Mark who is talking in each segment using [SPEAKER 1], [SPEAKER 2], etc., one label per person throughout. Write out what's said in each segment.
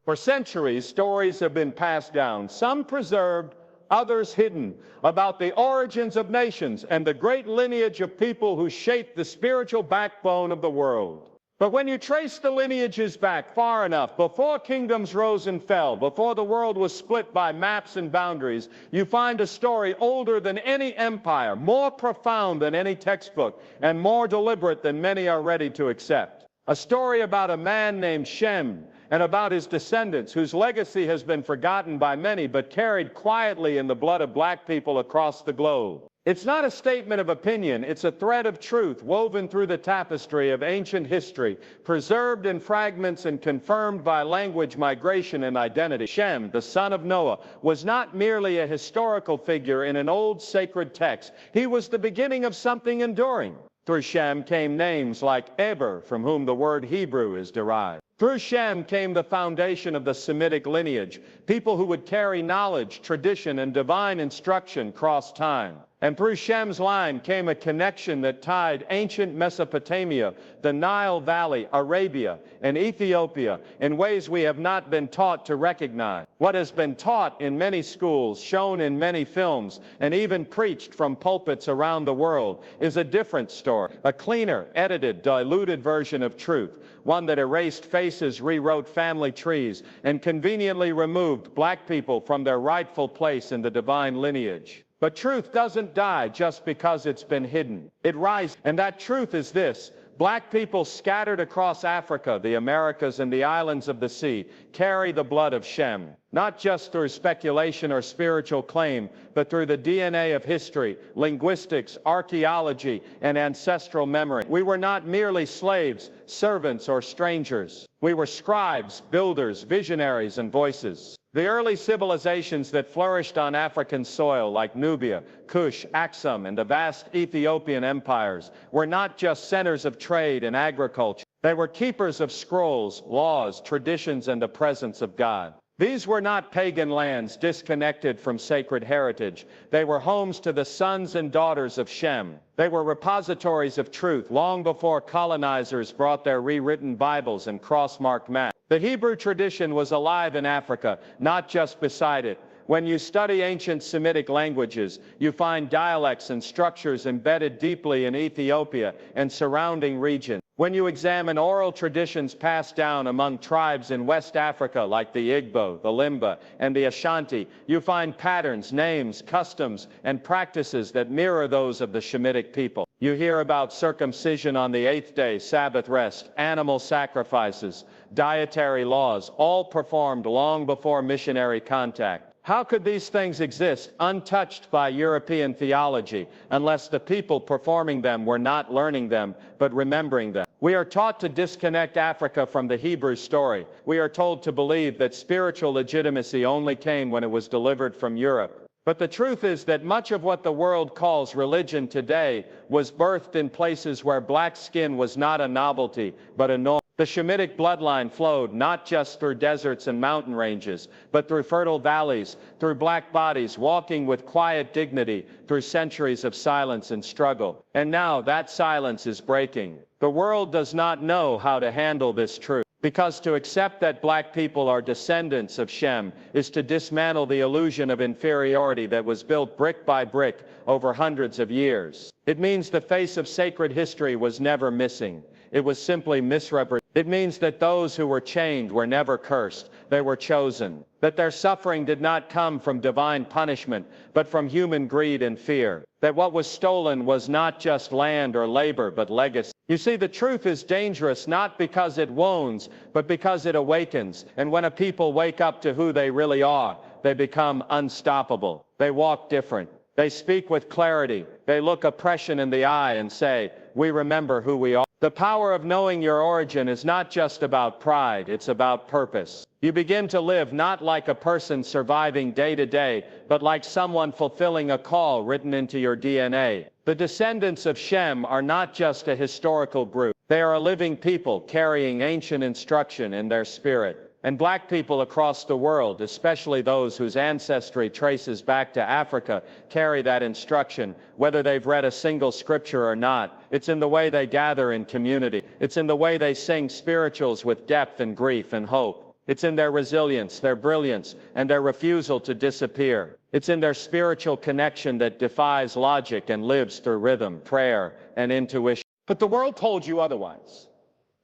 [SPEAKER 1] For centuries, stories have been passed down, some preserved, others hidden, about the origins of nations and the great lineage of people who shaped the spiritual backbone of the world. But when you trace the lineages back far enough, before kingdoms rose and fell, before the world was split by maps and boundaries, you find a story older than any empire, more profound than any textbook, and more deliberate than many are ready to accept. A story about a man named Shem, and about his descendants, whose legacy has been forgotten by many, but carried quietly in the blood of black people across the globe. It's not a statement of opinion, it's a thread of truth woven through the tapestry of ancient history, preserved in fragments and confirmed by language, migration, and identity. Shem, the son of Noah, was not merely a historical figure in an old sacred text. He was the beginning of something enduring. Through Shem came names like Eber, from whom the word Hebrew is derived. Through Shem came the foundation of the Semitic lineage, people who would carry knowledge, tradition, and divine instruction across time. And through Shem's line came a connection that tied ancient Mesopotamia, the Nile Valley, Arabia, and Ethiopia in ways we have not been taught to recognize. What has been taught in many schools, shown in many films, and even preached from pulpits around the world is a different story, a cleaner, edited, diluted version of truth, one that erased faces, rewrote family trees, and conveniently removed black people from their rightful place in the divine lineage. But truth doesn't die just because it's been hidden. It rises, and that truth is this: black people scattered across Africa, the Americas, and the islands of the sea carry the blood of Shem, not just through speculation or spiritual claim, but through the DNA of history, linguistics, archaeology, and ancestral memory. We were not merely slaves, servants, or strangers. We were scribes, builders, visionaries, and voices. The early civilizations that flourished on African soil, like Nubia, Kush, Aksum, and the vast Ethiopian empires, were not just centers of trade and agriculture. They were keepers of scrolls, laws, traditions, and the presence of God. These were not pagan lands disconnected from sacred heritage. They were homes to the sons and daughters of Shem. They were repositories of truth long before colonizers brought their rewritten Bibles and cross-marked maps. The Hebrew tradition was alive in Africa, not just beside it. When you study ancient Semitic languages, you find dialects and structures embedded deeply in Ethiopia and surrounding regions. When you examine oral traditions passed down among tribes in West Africa like the Igbo, the Limba, and the Ashanti, you find patterns, names, customs, and practices that mirror those of the Shemitic people. You hear about circumcision on the 8th day, Sabbath rest, animal sacrifices, dietary laws, all performed long before missionary contact. How could these things exist untouched by European theology unless the people performing them were not learning them, but remembering them? We are taught to disconnect Africa from the Hebrew story. We are told to believe that spiritual legitimacy only came when it was delivered from Europe. But the truth is that much of what the world calls religion today was birthed in places where black skin was not a novelty, but a norm. The Shemitic bloodline flowed not just through deserts and mountain ranges, but through fertile valleys, through black bodies walking with quiet dignity, through centuries of silence and struggle. And now that silence is breaking. The world does not know how to handle this truth, because to accept that black people are descendants of Shem is to dismantle the illusion of inferiority that was built brick by brick over hundreds of years. It means the face of sacred history was never missing. It was simply misrepresented. It means that those who were chained were never cursed. They were chosen. That their suffering did not come from divine punishment, but from human greed and fear. That what was stolen was not just land or labor, but legacy. You see, the truth is dangerous not because it wounds, but because it awakens. And when a people wake up to who they really are, they become unstoppable. They walk different. They speak with clarity. They look oppression in the eye and say, "We remember who we are." The power of knowing your origin is not just about pride, it's about purpose. You begin to live not like a person surviving day to day, but like someone fulfilling a call written into your DNA. The descendants of Shem are not just a historical group. They are a living people carrying ancient instruction in their spirit. And black people across the world, especially those whose ancestry traces back to Africa, carry that instruction, whether they've read a single scripture or not. It's in the way they gather in community. It's in the way they sing spirituals with depth and grief and hope. It's in their resilience, their brilliance, and their refusal to disappear. It's in their spiritual connection that defies logic and lives through rhythm, prayer, and intuition. But the world told you otherwise.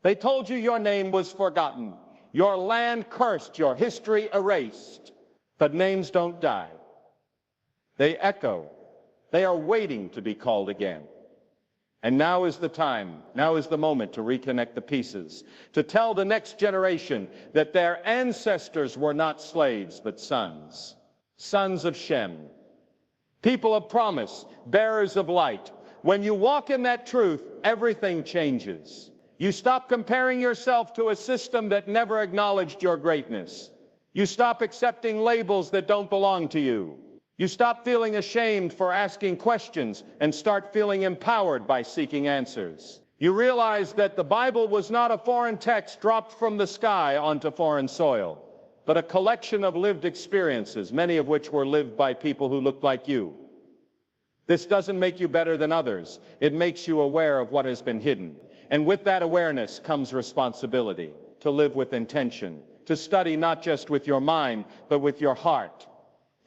[SPEAKER 1] They told you your name was forgotten, your land cursed, your history erased. But names don't die. They echo. They are waiting to be called again. And now is the time, now is the moment to reconnect the pieces, to tell the next generation that their ancestors were not slaves, but sons. Sons of Shem. People of promise, bearers of light. When you walk in that truth, everything changes. You stop comparing yourself to a system that never acknowledged your greatness. You stop accepting labels that don't belong to you. You stop feeling ashamed for asking questions and start feeling empowered by seeking answers. You realize that the Bible was not a foreign text dropped from the sky onto foreign soil, but a collection of lived experiences, many of which were lived by people who looked like you. This doesn't make you better than others. It makes you aware of what has been hidden. And with that awareness comes responsibility to live with intention, to study not just with your mind, but with your heart.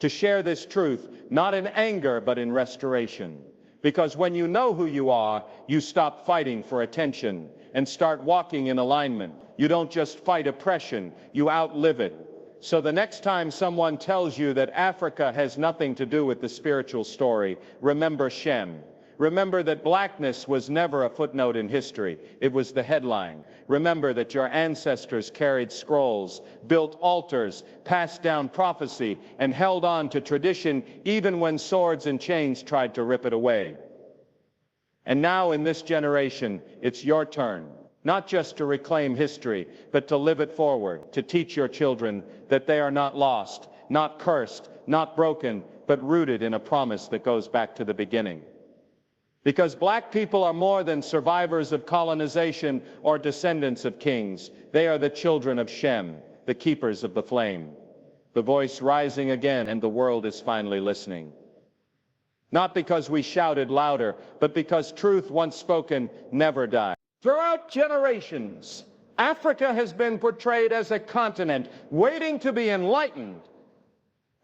[SPEAKER 1] To share this truth, not in anger, but in restoration. Because when you know who you are, you stop fighting for attention and start walking in alignment. You don't just fight oppression, you outlive it. So the next time someone tells you that Africa has nothing to do with the spiritual story, remember Shem. Remember that blackness was never a footnote in history. It was the headline. Remember that your ancestors carried scrolls, built altars, passed down prophecy, and held on to tradition even when swords and chains tried to rip it away. And now in this generation, it's your turn, not just to reclaim history, but to live it forward, to teach your children that they are not lost, not cursed, not broken, but rooted in a promise that goes back to the beginning. Because black people are more than survivors of colonization or descendants of kings. They are the children of Shem, the keepers of the flame. The voice rising again, and the world is finally listening. Not because we shouted louder, but because truth once spoken never dies. Throughout generations, Africa has been portrayed as a continent waiting to be enlightened,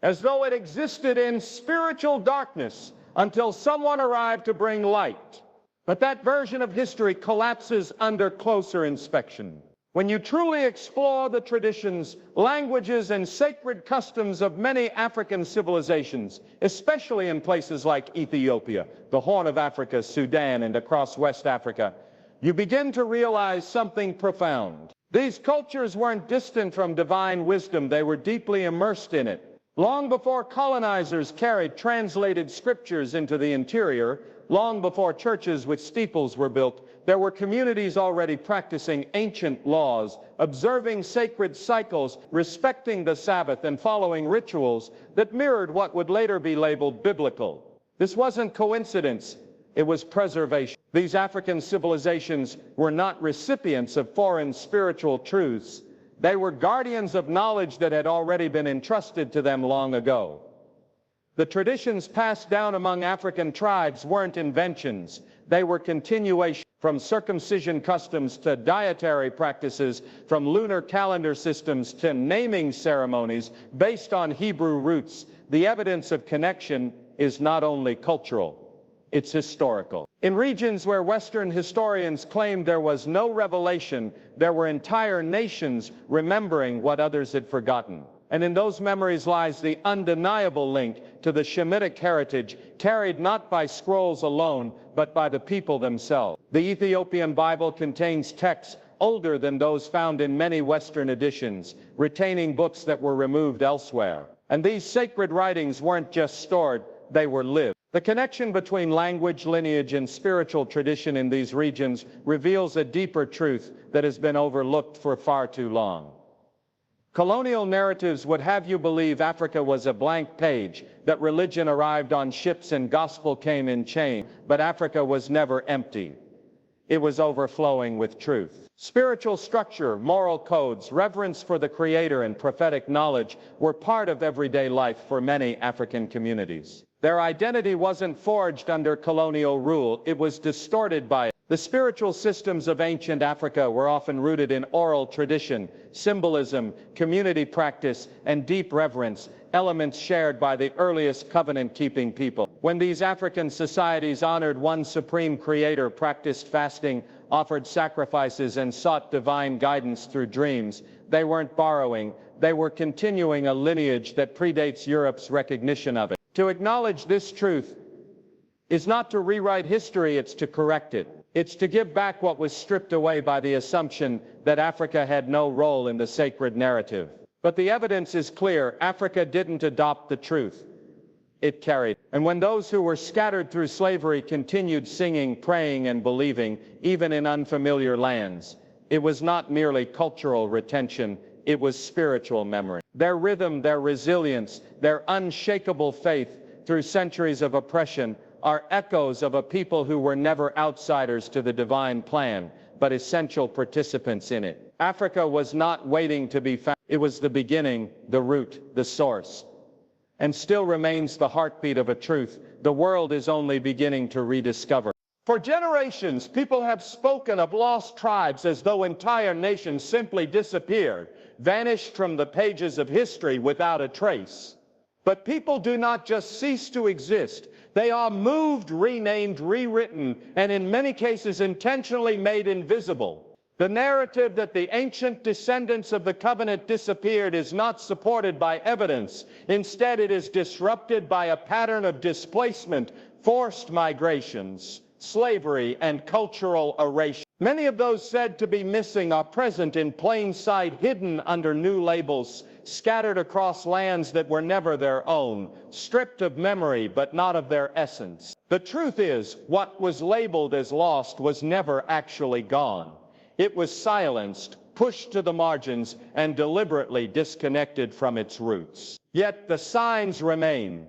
[SPEAKER 1] as though it existed in spiritual darkness, until someone arrived to bring light. But that version of history collapses under closer inspection. When you truly explore the traditions, languages, and sacred customs of many African civilizations, especially in places like Ethiopia, the Horn of Africa, Sudan, and across West Africa, you begin to realize something profound. These cultures weren't distant from divine wisdom, they were deeply immersed in it. Long before colonizers carried translated scriptures into the interior, long before churches with steeples were built, there were communities already practicing ancient laws, observing sacred cycles, respecting the Sabbath, and following rituals that mirrored what would later be labeled biblical. This wasn't coincidence, it was preservation. These African civilizations were not recipients of foreign spiritual truths. They were guardians of knowledge that had already been entrusted to them long ago. The traditions passed down among African tribes weren't inventions. They were continuation, from circumcision customs to dietary practices, from lunar calendar systems to naming ceremonies based on Hebrew roots. The evidence of connection is not only cultural, it's historical. In regions where Western historians claimed there was no revelation, there were entire nations remembering what others had forgotten. And in those memories lies the undeniable link to the Shemitic heritage, carried not by scrolls alone, but by the people themselves. The Ethiopian Bible contains texts older than those found in many Western editions, retaining books that were removed elsewhere. And these sacred writings weren't just stored, they were lived. The connection between language, lineage, and spiritual tradition in these regions reveals a deeper truth that has been overlooked for far too long. Colonial narratives would have you believe Africa was a blank page, that religion arrived on ships and gospel came in chains, but Africa was never empty. It was overflowing with truth. Spiritual structure, moral codes, reverence for the Creator, and prophetic knowledge were part of everyday life for many African communities. Their identity wasn't forged under colonial rule, it was distorted by it. The spiritual systems of ancient Africa were often rooted in oral tradition, symbolism, community practice, and deep reverence, elements shared by the earliest covenant-keeping people. When these African societies honored one supreme creator, practiced fasting, offered sacrifices, and sought divine guidance through dreams, they weren't borrowing, they were continuing a lineage that predates Europe's recognition of it. To acknowledge this truth is not to rewrite history, it's to correct it. It's to give back what was stripped away by the assumption that Africa had no role in the sacred narrative. But the evidence is clear. Africa didn't adopt the truth. It carried. And when those who were scattered through slavery continued singing, praying, and believing, even in unfamiliar lands, it was not merely cultural retention, it was spiritual memory. Their rhythm, their resilience, their unshakable faith through centuries of oppression are echoes of a people who were never outsiders to the divine plan, but essential participants in it. Africa was not waiting to be found. It was the beginning, the root, the source, and still remains the heartbeat of a truth the world is only beginning to rediscover. For generations, people have spoken of lost tribes as though entire nations simply disappeared, vanished from the pages of history without a trace. But people do not just cease to exist. They are moved, renamed, rewritten, and in many cases intentionally made invisible. The narrative that the ancient descendants of the covenant disappeared is not supported by evidence. Instead, it is disrupted by a pattern of displacement, forced migrations, slavery, and cultural erasure. Many of those said to be missing are present in plain sight, hidden under new labels, scattered across lands that were never their own, stripped of memory but not of their essence. The truth is, what was labeled as lost was never actually gone. It was silenced, pushed to the margins, and deliberately disconnected from its roots. Yet the signs remain.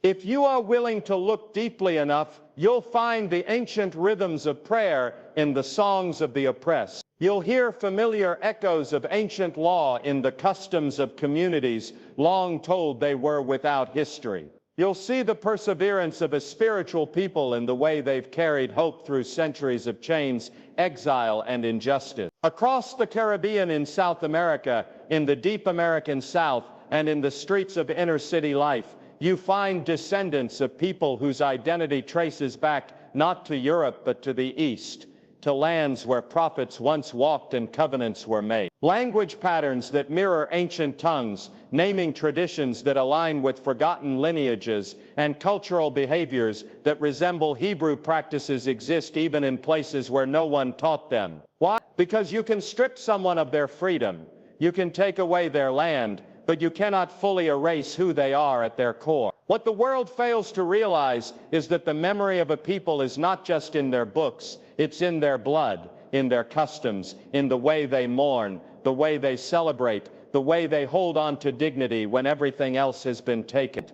[SPEAKER 1] If you are willing to look deeply enough, you'll find the ancient rhythms of prayer in the songs of the oppressed. You'll hear familiar echoes of ancient law in the customs of communities long told they were without history. You'll see the perseverance of a spiritual people in the way they've carried hope through centuries of chains, exile, and injustice. Across the Caribbean, in South America, in the deep American South, and in the streets of inner-city life, you find descendants of people whose identity traces back not to Europe but to the East, to lands where prophets once walked and covenants were made. Language patterns that mirror ancient tongues, naming traditions that align with forgotten lineages, and cultural behaviors that resemble Hebrew practices exist even in places where no one taught them. Why? Because you can strip someone of their freedom, you can take away their land, but you cannot fully erase who they are at their core. What the world fails to realize is that the memory of a people is not just in their books, it's in their blood, in their customs, in the way they mourn, the way they celebrate, the way they hold on to dignity when everything else has been taken.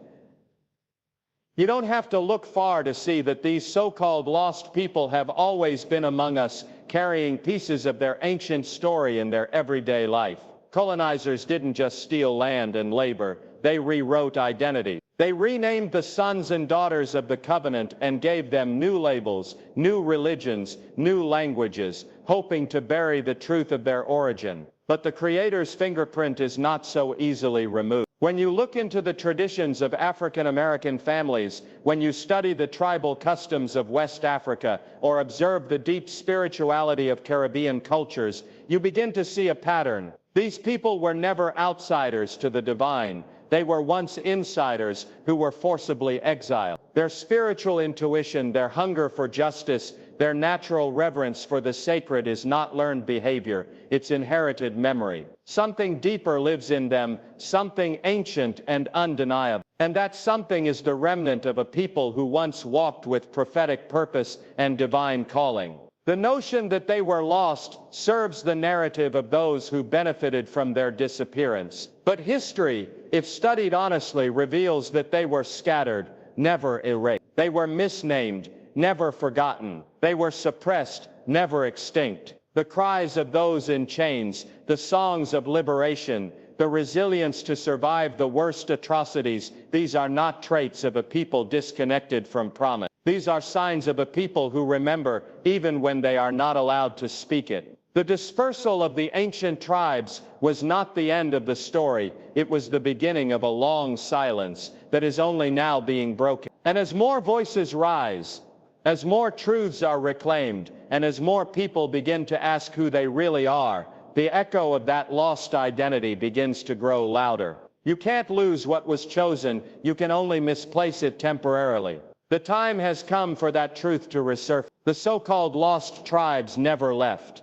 [SPEAKER 1] You don't have to look far to see that these so-called lost people have always been among us, carrying pieces of their ancient story in their everyday life. Colonizers didn't just steal land and labor, they rewrote identity. They renamed the sons and daughters of the covenant and gave them new labels, new religions, new languages, hoping to bury the truth of their origin. But the Creator's fingerprint is not so easily removed. When you look into the traditions of African American families, when you study the tribal customs of West Africa, or observe the deep spirituality of Caribbean cultures, you begin to see a pattern. These people were never outsiders to the divine. They were once insiders who were forcibly exiled. Their spiritual intuition, their hunger for justice, their natural reverence for the sacred is not learned behavior, it's inherited memory. Something deeper lives in them, something ancient and undeniable. And that something is the remnant of a people who once walked with prophetic purpose and divine calling. The notion that they were lost serves the narrative of those who benefited from their disappearance. But history, if studied honestly, reveals that they were scattered, never erased. They were misnamed, never forgotten. They were suppressed, never extinct. The cries of those in chains, the songs of liberation, the resilience to survive the worst atrocities, these are not traits of a people disconnected from promise. These are signs of a people who remember even when they are not allowed to speak it. The dispersal of the ancient tribes was not the end of the story, it was the beginning of a long silence that is only now being broken. And as more voices rise, as more truths are reclaimed, and as more people begin to ask who they really are, the echo of that lost identity begins to grow louder. You can't lose what was chosen, you can only misplace it temporarily. The time has come for that truth to resurface. The so-called lost tribes never left.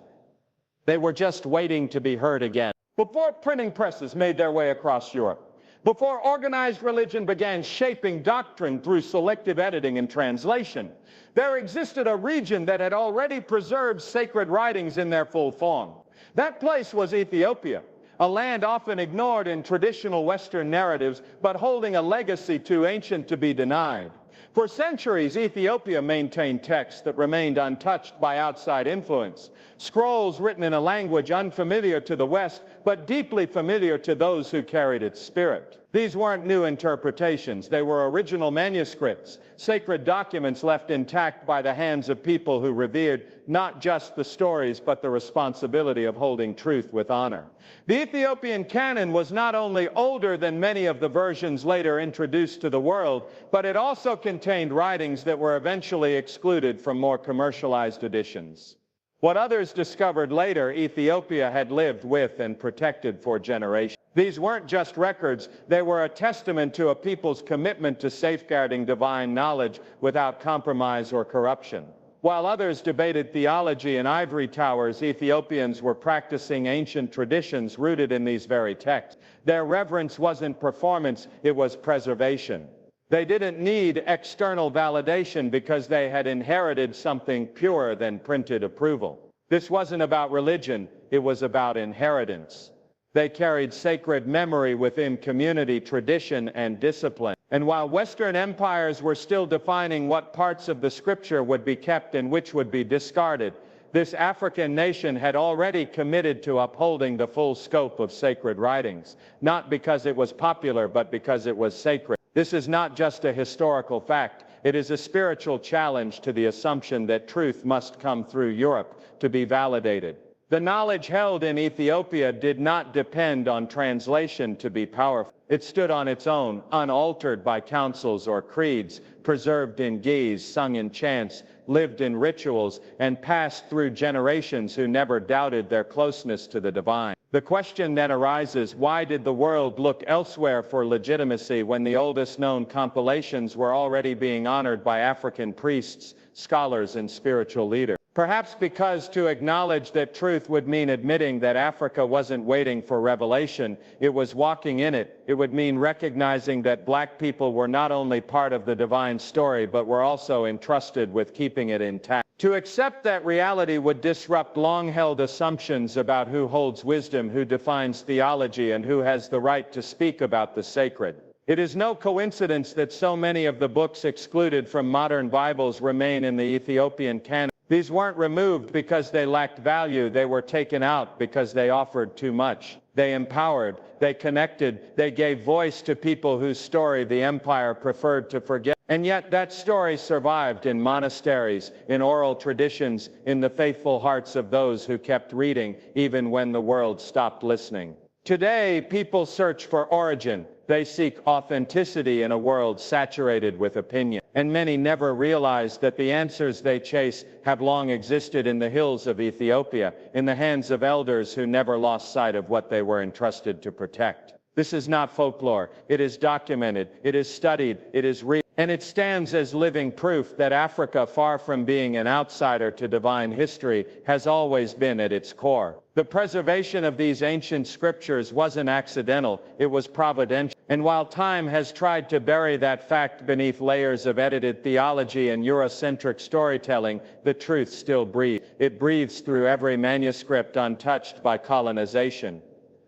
[SPEAKER 1] They were just waiting to be heard again. Before printing presses made their way across Europe, before organized religion began shaping doctrine through selective editing and translation, there existed a region that had already preserved sacred writings in their full form. That place was Ethiopia, a land often ignored in traditional Western narratives, but holding a legacy too ancient to be denied. For centuries, Ethiopia maintained texts that remained untouched by outside influence. Scrolls written in a language unfamiliar to the West, but deeply familiar to those who carried its spirit. These weren't new interpretations. They were original manuscripts, sacred documents left intact by the hands of people who revered not just the stories, but the responsibility of holding truth with honor. The Ethiopian canon was not only older than many of the versions later introduced to the world, but it also contained writings that were eventually excluded from more commercialized editions. What others discovered later, Ethiopia had lived with and protected for generations. These weren't just records, they were a testament to a people's commitment to safeguarding divine knowledge without compromise or corruption. While others debated theology in ivory towers, Ethiopians were practicing ancient traditions rooted in these very texts. Their reverence wasn't performance, it was preservation. They didn't need external validation because they had inherited something purer than printed approval. This wasn't about religion, it was about inheritance. They carried sacred memory within community, tradition, and discipline. And while Western empires were still defining what parts of the scripture would be kept and which would be discarded, this African nation had already committed to upholding the full scope of sacred writings, not because it was popular, but because it was sacred. This is not just a historical fact, it is a spiritual challenge to the assumption that truth must come through Europe to be validated. The knowledge held in Ethiopia did not depend on translation to be powerful. It stood on its own, unaltered by councils or creeds, preserved in ge'ez, sung in chants, lived in rituals, and passed through generations who never doubted their closeness to the divine. The question then arises, why did the world look elsewhere for legitimacy when the oldest known compilations were already being honored by African priests, scholars, and spiritual leaders? Perhaps because to acknowledge that truth would mean admitting that Africa wasn't waiting for revelation, it was walking in it. It would mean recognizing that black people were not only part of the divine story, but were also entrusted with keeping it intact. To accept that reality would disrupt long-held assumptions about who holds wisdom, who defines theology, and who has the right to speak about the sacred. It is no coincidence that so many of the books excluded from modern Bibles remain in the Ethiopian canon. These weren't removed because they lacked value, they were taken out because they offered too much. They empowered, they connected, they gave voice to people whose story the empire preferred to forget. And yet that story survived in monasteries, in oral traditions, in the faithful hearts of those who kept reading, even when the world stopped listening. Today, people search for origin. They seek authenticity in a world saturated with opinion. And many never realize that the answers they chase have long existed in the hills of Ethiopia, in the hands of elders who never lost sight of what they were entrusted to protect. This is not folklore. It is documented, it is studied, it is real. And it stands as living proof that Africa, far from being an outsider to divine history, has always been at its core. The preservation of these ancient scriptures wasn't accidental, it was providential. And while time has tried to bury that fact beneath layers of edited theology and Eurocentric storytelling, the truth still breathes. It breathes through every manuscript untouched by colonization,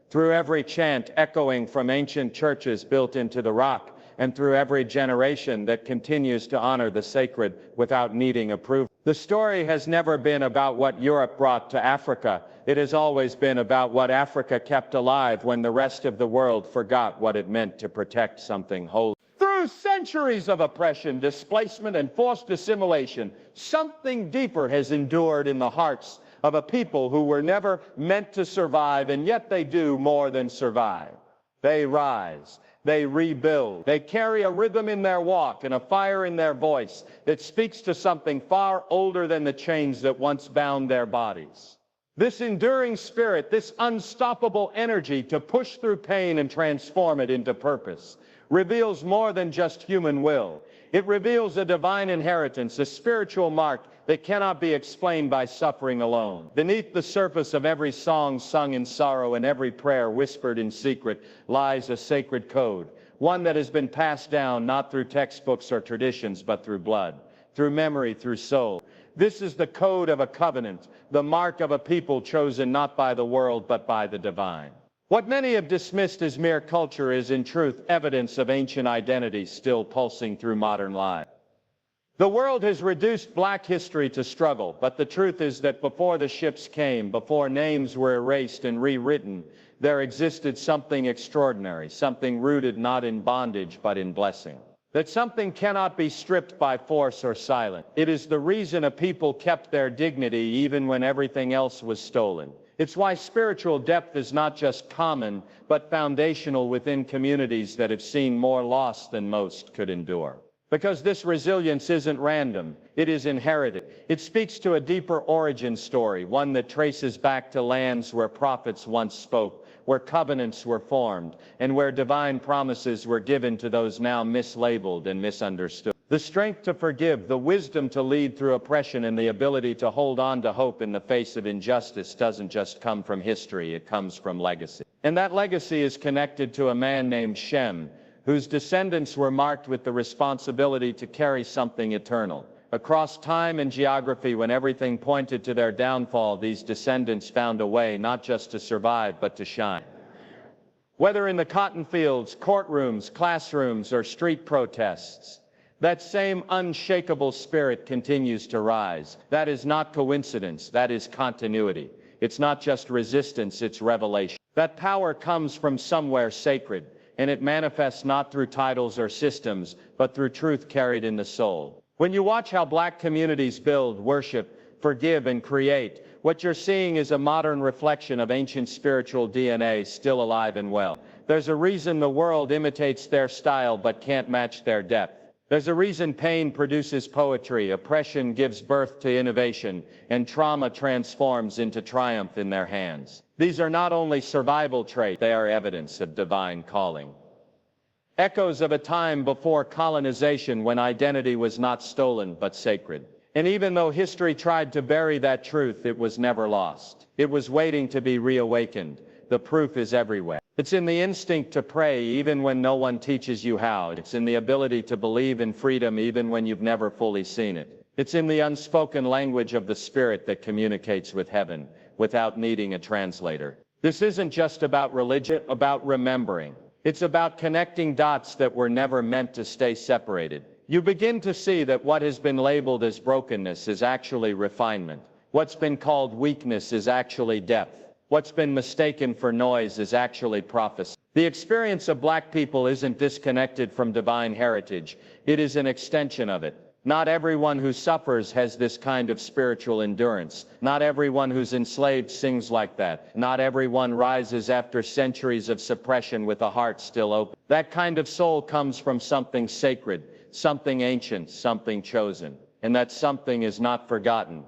[SPEAKER 1] through every chant echoing from ancient churches built into the rock, and through every generation that continues to honor the sacred without needing approval. The story has never been about what Europe brought to Africa. It has always been about what Africa kept alive when the rest of the world forgot what it meant to protect something holy. Through Through centuries of oppression, displacement, and forced assimilation, something deeper has endured in the hearts of a people who were never meant to survive, and yet they do more than survive. They rise. They rebuild. They carry a rhythm in their walk and a fire in their voice that speaks to something far older than the chains that once bound their bodies. This enduring spirit, this unstoppable energy to push through pain and transform it into purpose, reveals more than just human will. It reveals a divine inheritance, a spiritual mark that cannot be explained by suffering alone. Beneath the surface of every song sung in sorrow and every prayer whispered in secret lies a sacred code, one that has been passed down not through textbooks or traditions, but through blood, through memory, through soul. This is the code of a covenant, the mark of a people chosen not by the world, but by the divine. What many have dismissed as mere culture is in truth evidence of ancient identity still pulsing through modern life. The world has reduced black history to struggle, but the truth is that before the ships came, before names were erased and rewritten, there existed something extraordinary, something rooted not in bondage but in blessing. That something cannot be stripped by force or silence. It is the reason a people kept their dignity even when everything else was stolen. It's why spiritual depth is not just common, but foundational within communities that have seen more loss than most could endure. Because this resilience isn't random, it is inherited. It speaks to a deeper origin story, one that traces back to lands where prophets once spoke, where covenants were formed, and where divine promises were given to those now mislabeled and misunderstood. The strength to forgive, the wisdom to lead through oppression, and the ability to hold on to hope in the face of injustice doesn't just come from history, it comes from legacy. And that legacy is connected to a man named Shem, whose descendants were marked with the responsibility to carry something eternal. Across time and geography, when everything pointed to their downfall, these descendants found a way not just to survive, but to shine. Whether in the cotton fields, courtrooms, classrooms, or street protests, that same unshakable spirit continues to rise. That is not coincidence, that is continuity. It's not just resistance, it's revelation. That power comes from somewhere sacred, and it manifests not through titles or systems, but through truth carried in the soul. When you watch how black communities build, worship, forgive, and create, what you're seeing is a modern reflection of ancient spiritual DNA still alive and well. There's a reason the world imitates their style but can't match their depth. There's a reason pain produces poetry, oppression gives birth to innovation, and trauma transforms into triumph in their hands. These are not only survival traits, they are evidence of divine calling. Echoes of a time before colonization when identity was not stolen but sacred. And even though history tried to bury that truth, it was never lost. It was waiting to be reawakened. The proof is everywhere. It's in the instinct to pray even when no one teaches you how. It's in the ability to believe in freedom even when you've never fully seen it. It's in the unspoken language of the Spirit that communicates with heaven without needing a translator. This isn't just about religion, about remembering. It's about connecting dots that were never meant to stay separated. You begin to see that what has been labeled as brokenness is actually refinement. What's been called weakness is actually depth. What's been mistaken for noise is actually prophecy. The experience of black people isn't disconnected from divine heritage. It is an extension of it. Not everyone who suffers has this kind of spiritual endurance. Not everyone who's enslaved sings like that. Not everyone rises after centuries of suppression with a heart still open. That kind of soul comes from something sacred, something ancient, something chosen. And that something is not forgotten.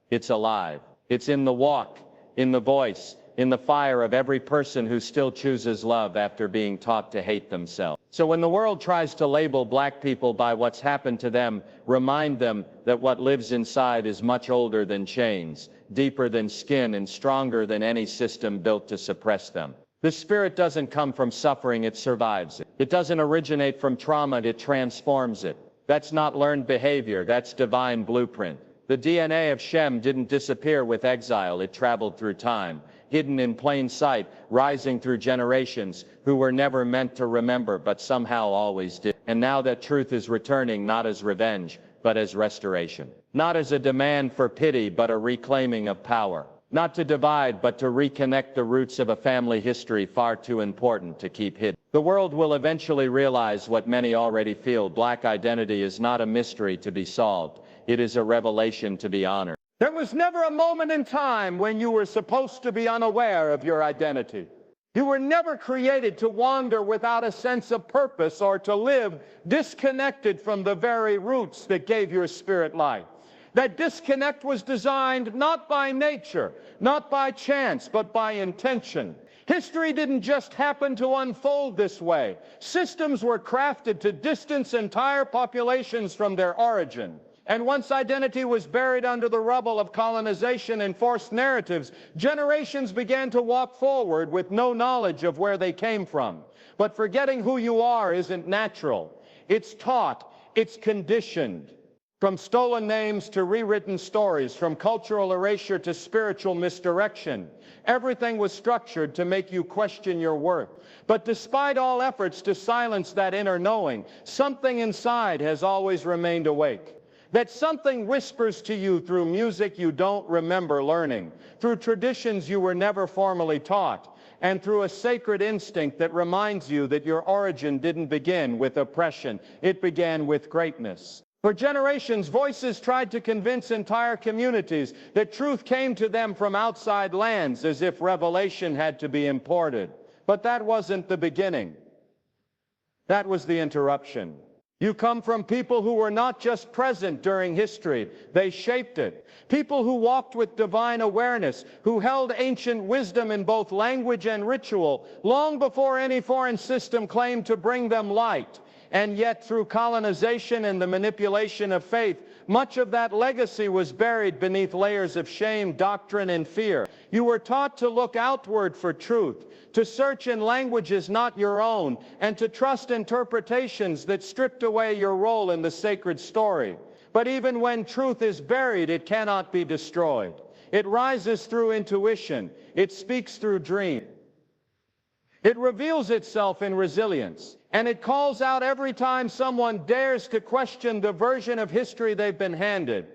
[SPEAKER 1] It's alive. It's in the walk, in the voice, in the fire of every person who still chooses love after being taught to hate themselves. So when the world tries to label black people by what's happened to them, remind them that what lives inside is much older than chains, deeper than skin, and stronger than any system built to suppress them. This spirit doesn't come from suffering, it survives it. It doesn't originate from trauma, it transforms it. That's not learned behavior, that's divine blueprint. The DNA of Shem didn't disappear with exile, it traveled through time, hidden in plain sight, rising through generations who were never meant to remember but somehow always did. And now that truth is returning not as revenge, but as restoration. Not as a demand for pity, but a reclaiming of power. not to divide, but to reconnect the roots of a family history far too important to keep hidden. The world will eventually realize what many already feel: Black identity is not a mystery to be solved. It is a revelation to be honored. There was never a moment in time when you were supposed to be unaware of your identity. You were never created to wander without a sense of purpose or to live disconnected from the very roots that gave your spirit life. That disconnect was designed not by nature, not by chance, but by intention. History didn't just happen to unfold this way. Systems were crafted to distance entire populations from their origin. And once identity was buried under the rubble of colonization and forced narratives, generations began to walk forward with no knowledge of where they came from. But forgetting who you are isn't natural. It's taught, it's conditioned. From stolen names to rewritten stories, from cultural erasure to spiritual misdirection, everything was structured to make you question your worth. But despite all efforts to silence that inner knowing, something inside has always remained awake. That something whispers to you through music you don't remember learning, through traditions you were never formally taught, and through a sacred instinct that reminds you that your origin didn't begin with oppression, it began with greatness. For generations, voices tried to convince entire communities that truth came to them from outside lands, as if revelation had to be imported. But that wasn't the beginning. That was the interruption. You come from people who were not just present during history, they shaped it. People who walked with divine awareness, who held ancient wisdom in both language and ritual, long before any foreign system claimed to bring them light. And yet, through colonization and the manipulation of faith, much of that legacy was buried beneath layers of shame, doctrine, and fear. You were taught to look outward for truth, to search in languages not your own, and to trust interpretations that stripped away your role in the sacred story. But even when truth is buried, it cannot be destroyed. It rises through intuition. It speaks through dreams. It reveals itself in resilience, and it calls out every time someone dares to question the version of history they've been handed.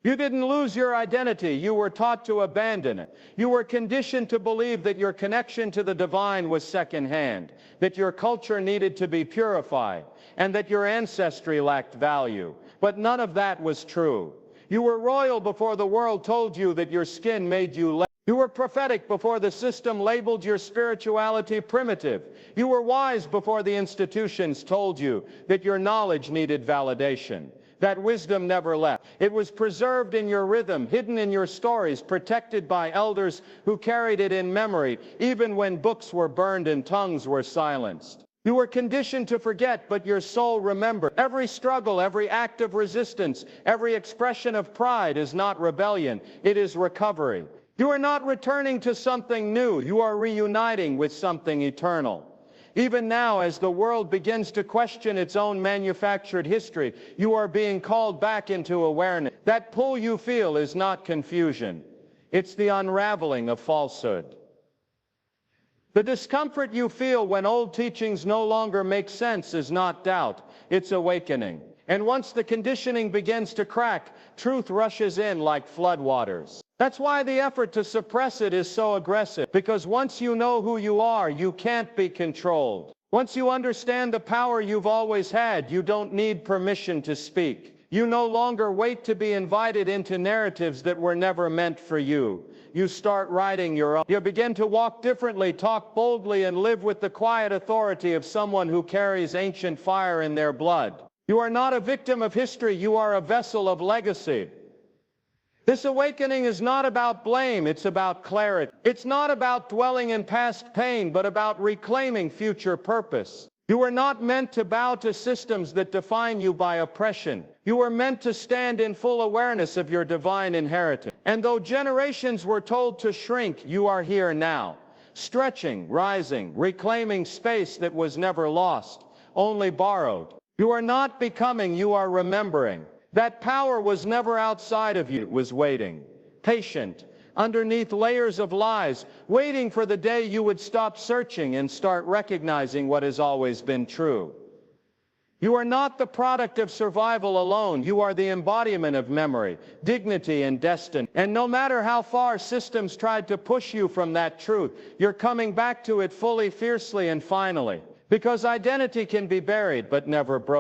[SPEAKER 1] You didn't lose your identity. You were taught to abandon it. You were conditioned to believe that your connection to the divine was secondhand, that your culture needed to be purified, and that your ancestry lacked value. But none of that was true. You were royal before the world told you that your skin made you less. You were prophetic before the system labeled your spirituality primitive. You were wise before the institutions told you that your knowledge needed validation. That wisdom never left. It was preserved in your rhythm, hidden in your stories, protected by elders who carried it in memory, even when books were burned and tongues were silenced. You were conditioned to forget, but your soul remembered. Every struggle, every act of resistance, every expression of pride is not rebellion, it is recovery. You are not returning to something new. You are reuniting with something eternal. Even now, as the world begins to question its own manufactured history, you are being called back into awareness. That pull you feel is not confusion. It's the unraveling of falsehood. The discomfort you feel when old teachings no longer make sense is not doubt. It's awakening. And once the conditioning begins to crack, truth rushes in like floodwaters. That's why the effort to suppress it is so aggressive, because once you know who you are, you can't be controlled. Once you understand the power you've always had, you don't need permission to speak. You no longer wait to be invited into narratives that were never meant for you. You start writing your own. You begin to walk differently, talk boldly, and live with the quiet authority of someone who carries ancient fire in their blood. You are not a victim of history, you are a vessel of legacy. This awakening is not about blame, it's about clarity. It's not about dwelling in past pain, but about reclaiming future purpose. You were not meant to bow to systems that define you by oppression. You were meant to stand in full awareness of your divine inheritance. And though generations were told to shrink, you are here now, stretching, rising, reclaiming space that was never lost, only borrowed. You are not becoming, you are remembering. That power was never outside of you, it was waiting, patient, underneath layers of lies, waiting for the day you would stop searching and start recognizing what has always been true. You are not the product of survival alone. You are the embodiment of memory, dignity, and destiny. And no matter how far systems tried to push you from that truth, you're coming back to it fully, fiercely, and finally. Because identity can be buried but never broken.